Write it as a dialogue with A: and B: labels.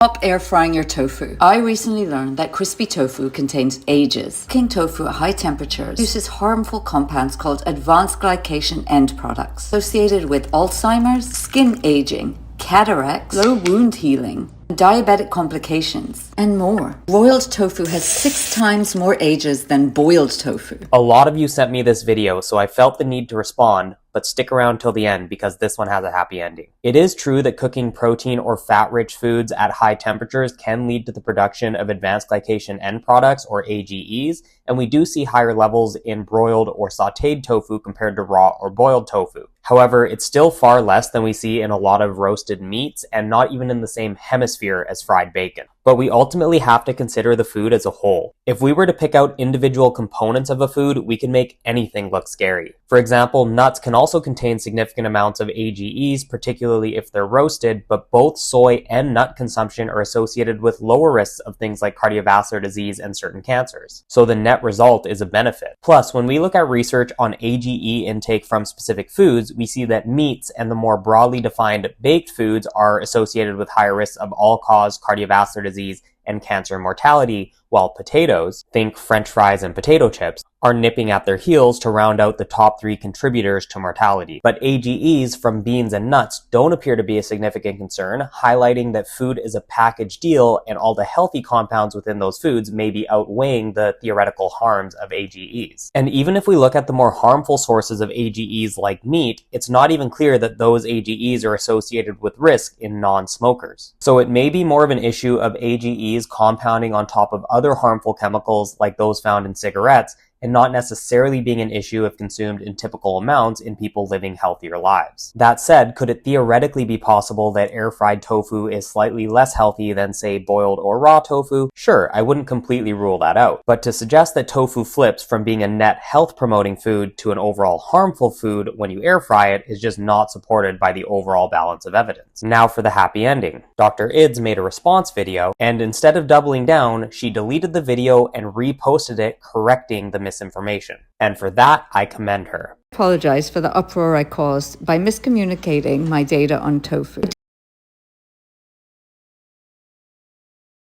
A: Stop air frying your tofu. I recently learned that crispy tofu contains ages. Cooking tofu at high temperatures produces harmful compounds called advanced glycation end products associated with Alzheimer's, skin aging, cataracts, slow wound healing, diabetic complications, and more. Broiled tofu has 6 times more ages than boiled tofu.
B: A lot of you sent me this video, so I felt the need to respond, but stick around till the end because this one has a happy ending. It is true that cooking protein or fat-rich foods at high temperatures can lead to the production of advanced glycation end products or AGEs, and we do see higher levels in broiled or sauteed tofu compared to raw or boiled tofu. However, it's still far less than we see in a lot of roasted meats and not even in the same hemisphere as fried bacon. But we ultimately have to consider the food as a whole. If we were to pick out individual components of a food, we can make anything look scary. For example, nuts can also contain significant amounts of AGEs, particularly if they're roasted, but both soy and nut consumption are associated with lower risks of things like cardiovascular disease and certain cancers. So the net result is a benefit. Plus, when we look at research on AGE intake from specific foods, we see that meats and the more broadly defined baked foods are associated with higher risks of all-cause cardiovascular disease and cancer mortality, while potatoes, think French fries and potato chips, are nipping at their heels to round out the top 3 contributors to mortality. But AGEs from beans and nuts don't appear to be a significant concern, highlighting that food is a package deal and all the healthy compounds within those foods may be outweighing the theoretical harms of AGEs. And even if we look at the more harmful sources of AGEs like meat, it's not even clear that those AGEs are associated with risk in non-smokers. So it may be more of an issue of AGEs compounding on top of other harmful chemicals like those found in cigarettes, and not necessarily being an issue if consumed in typical amounts in people living healthier lives. That said, could it theoretically be possible that air-fried tofu is slightly less healthy than, say, boiled or raw tofu? Sure, I wouldn't completely rule that out. But to suggest that tofu flips from being a net health-promoting food to an overall harmful food when you air-fry it is just not supported by the overall balance of evidence. Now for the happy ending. Dr. Ids made a response video, and instead of doubling down, she deleted the video and reposted it, correcting the misinformation. And for that, I commend her.
A: Apologize for the uproar I caused by miscommunicating my data on tofu.